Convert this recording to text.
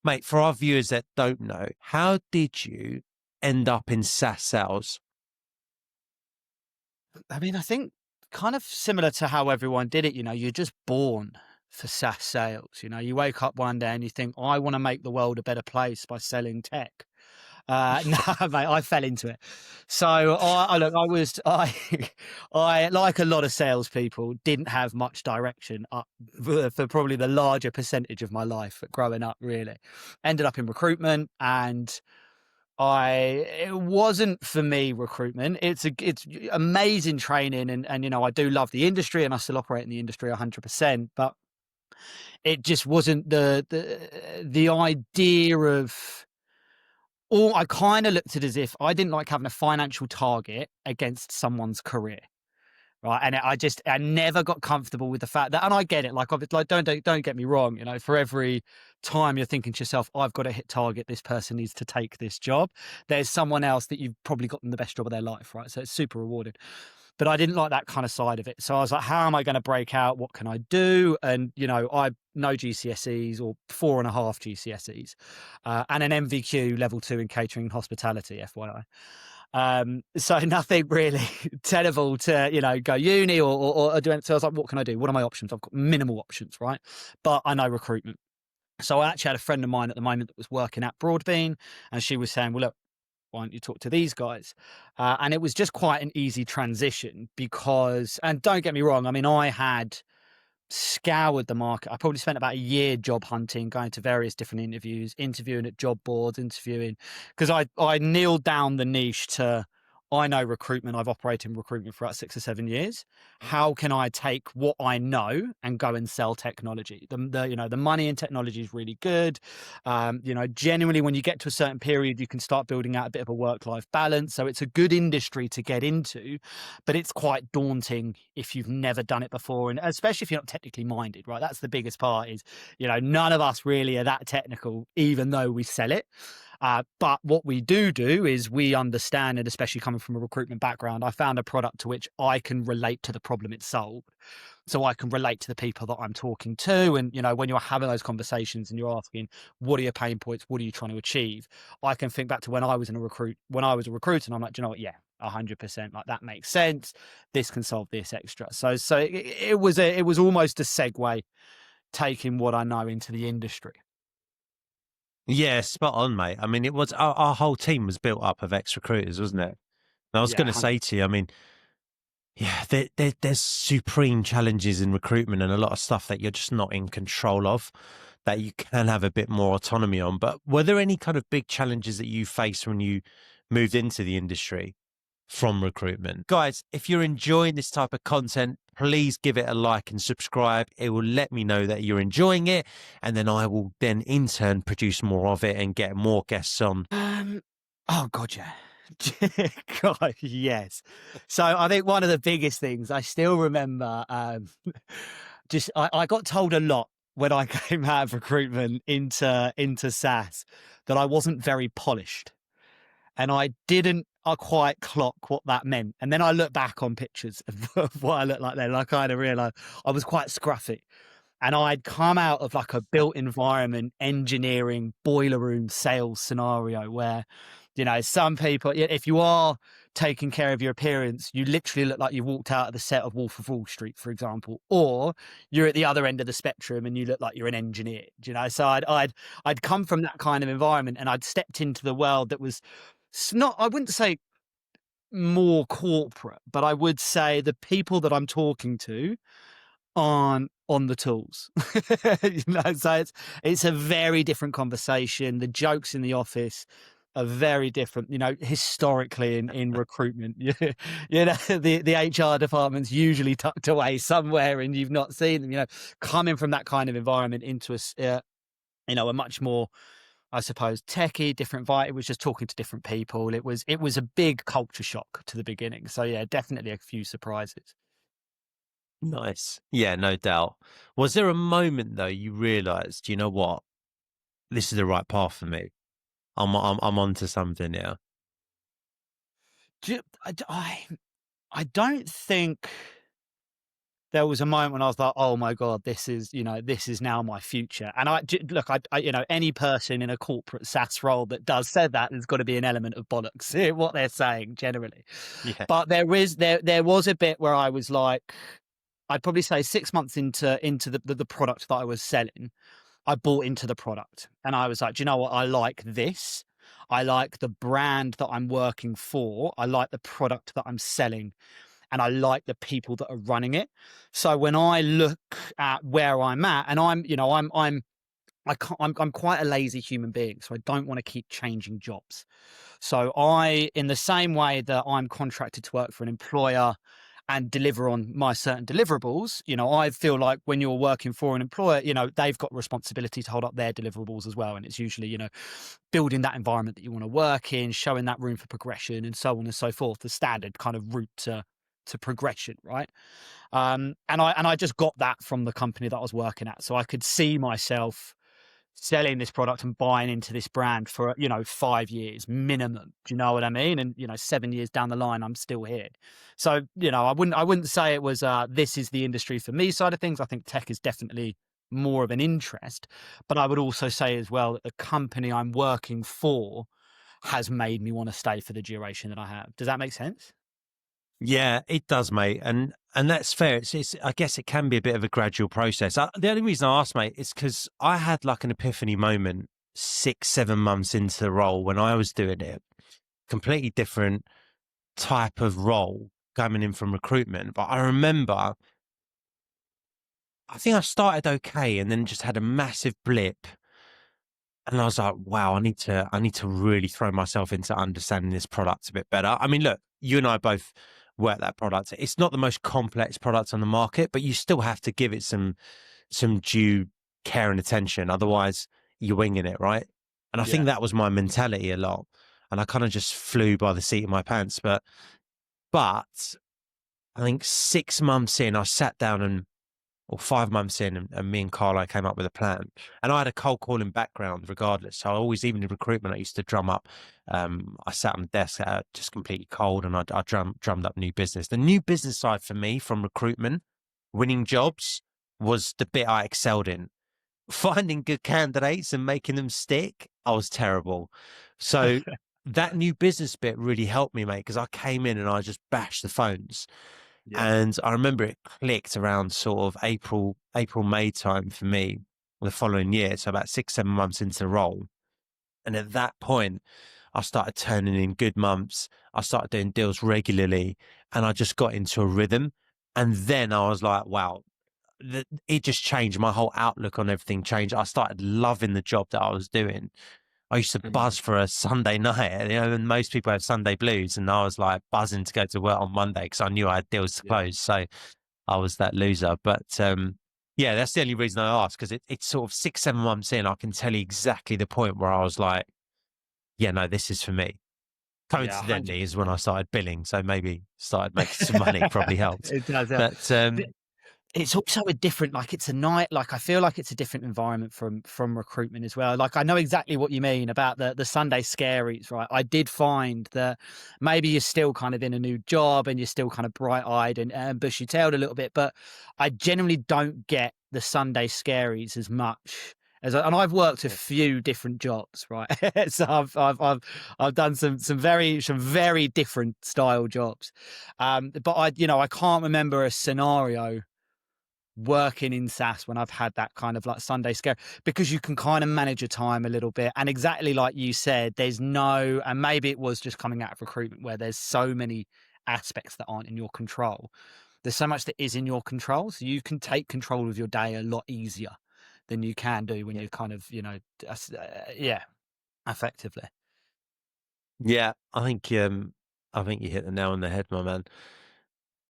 Mate, for our viewers that don't know, how did you end up in SaaS sales? I mean, I think kind of similar to how everyone did it, you're just born for SaaS sales. You wake up one day and you think, I want to make the world a better place by selling tech. No, mate, I fell into it. So look, I like a lot of salespeople, didn't have much direction up for probably the larger percentage of my life growing up. Really, ended up in recruitment, and it wasn't for me, recruitment. It's amazing training, and I do love the industry, and I still operate in the industry 100%. But it just wasn't the idea of. Or I kind of looked at it as if I didn't like having a financial target against someone's career, right? And I never got comfortable with the fact that, and I get it. Like, don't get me wrong. For every time you're thinking to yourself, I've got to hit target, this person needs to take this job, there's someone else that you've probably gotten the best job of their life, right? So it's super rewarding. But I didn't like that kind of side of it. So I was like, how am I going to break out? What can I do? And, I know GCSEs, or 4.5 GCSEs, and an MVQ level 2 in catering and hospitality, FYI. So nothing really tenable to, go uni or do anything. So I was like, what can I do? What are my options? I've got minimal options, right? But I know recruitment. So I actually had a friend of mine at the moment that was working at Broadbean, and she was saying, well, look, why don't you talk to these guys? And it was just quite an easy transition because, and don't get me wrong, I mean, I had scoured the market. I probably spent about a year job hunting, going to various different interviews, interviewing at job boards, because I nailed down the niche to, I know recruitment. I've operated in recruitment for about 6 or 7 years. How can I take what I know and go and sell technology? The money in technology is really good. Genuinely, when you get to a certain period, you can start building out a bit of a work-life balance. So it's a good industry to get into, but it's quite daunting if you've never done it before, and especially if you're not technically minded, right? That's the biggest part. Is none of us really are that technical, even though we sell it. But what we do is we understand, and especially coming from a recruitment background, I found a product to which I can relate to the problem it's solved. So I can relate to the people that I'm talking to. And, when you're having those conversations and you're asking, what are your pain points? What are you trying to achieve? I can think back to when I was a recruiter, and I'm like, do you know what? Yeah, 100%. Like, that makes sense. This can solve this extra. So it was almost a segue, taking what I know into the industry. Yeah, spot on, mate. I mean, it was our whole team was built up of ex-recruiters, wasn't it? And I was going Yeah. to say to you, I mean, yeah, there's supreme challenges in recruitment and a lot of stuff that you're just not in control of, that you can have a bit more autonomy on. But were there any kind of big challenges that you faced when you moved into the industry from recruitment? Guys, if you're enjoying this type of content, please give it a like and subscribe. It will let me know that you're enjoying it, and then I will then in turn produce more of it and get more guests on. Oh God, yeah. God, yes. So I think one of the biggest things I still remember, I got told a lot when I came out of recruitment into SaaS, that I wasn't very polished, and I didn't quite clock what that meant. And then I look back on pictures of what I looked like then, and I kind of realized I was quite scruffy. And I'd come out of like a built environment, engineering, boiler room sales scenario where, some people, if you are taking care of your appearance, you literally look like you walked out of the set of Wolf of Wall Street, for example, or you're at the other end of the spectrum and you look like you're an engineer, So I'd come from that kind of environment, and I'd stepped into the world that was not, I wouldn't say more corporate, but I would say the people that I'm talking to on the tools. So it's a very different conversation. The jokes in the office are very different, historically in recruitment. The HR department's usually tucked away somewhere and you've not seen them. Coming from that kind of environment into a much more, I suppose, techie, different vibe. It was just talking to different people. It was a big culture shock to the beginning. So yeah, definitely a few surprises. Nice. Yeah, no doubt. Was there a moment though you realized, you know what, this is the right path for me? I'm onto something now. I don't think there was a moment when I was like, "Oh my god, this is, this is now my future." And look, any person in a corporate SaaS role that does say that, there's got to be an element of bollocks in what they're saying generally. Yeah. But there was a bit where I was like, I'd probably say 6 months into the product that I was selling, I bought into the product, and I was like, "Do you know what? I like this. I like the brand that I'm working for. I like the product that I'm selling, and I like the people that are running it." So when I look at where I'm at, and I'm quite a lazy human being, so I don't want to keep changing jobs. So in the same way that I'm contracted to work for an employer and deliver on my certain deliverables, I feel like when you're working for an employer, they've got responsibility to hold up their deliverables as well. And it's usually, building that environment that you want to work in, showing that room for progression, and so on and so forth, the standard kind of route to progression, right? And I just got that from the company that I was working at. So I could see myself selling this product and buying into this brand for 5 years minimum. Do you know what I mean? And 7 years down the line, I'm still here. So I wouldn't say it was this is the industry for me side of things. I think tech is definitely more of an interest, but I would also say as well that the company I'm working for has made me want to stay for the duration that I have. Does that make sense? Yeah, it does, mate, and that's fair. It's I guess it can be a bit of a gradual process. The only reason I asked, mate, is because I had like an epiphany moment 6, 7 months into the role when I was doing it. Completely different type of role coming in from recruitment, but I remember I think I started okay, and then just had a massive blip. And I was like, wow, I need to really throw myself into understanding this product a bit better. I mean, look, you and I both work that product. It's not the most complex product on the market, but you still have to give it some due care and attention. Otherwise, you're winging it, right? And I think Yeah. that was my mentality a lot. And I kind of just flew by the seat of my pants. But I think 6 months in, I sat down or 5 months in, and me and Carlo came up with a plan. And I had a cold calling background regardless. So I always, even in recruitment, I used to drum up. I sat on the desk just completely cold, and I drummed up new business. The new business side for me from recruitment, winning jobs, was the bit I excelled in. Finding good candidates and making them stick, I was terrible. So that new business bit really helped me, mate, because I came in and I just bashed the phones. Yeah. And I remember it clicked around sort of May time for me the following year. So about 6, 7 months into the role. And at that point, I started turning in good months. I started doing deals regularly, and I just got into a rhythm. And then I was like, wow, it just changed. My whole outlook on everything changed. I started loving the job that I was doing. I used to Mm. buzz for a Sunday night, and most people have Sunday blues, and I was like buzzing to go to work on Monday because I knew I had deals to Yeah. close. So I was that loser. But yeah, that's the only reason I asked, because it's sort of 6, 7 months in, I can tell you exactly the point where I was like, yeah, no, this is for me. Yeah. Coincidentally, is when 100%. I started billing, so maybe started making some money, probably helped. It does. But It's also a different, like, it's a night, like, I feel like it's a different environment from recruitment as well. Like, I know exactly what you mean about the Sunday scaries, right? I did find that maybe you're still kind of in a new job and you're still kind of bright-eyed and bushy-tailed a little bit, but I generally don't get the Sunday scaries as much and I've worked a yeah, few different jobs, right? So I've done some very different style jobs. But I can't remember a scenario working in SaaS when I've had that kind of like Sunday scare, because you can kind of manage your time a little bit. And exactly like you said, and maybe it was just coming out of recruitment where there's so many aspects that aren't in your control. There's so much that is in your control. So you can take control of your day a lot easier than you can do when yeah, you're kind of, yeah, effectively. yeah. I think you hit the nail on the head, my man.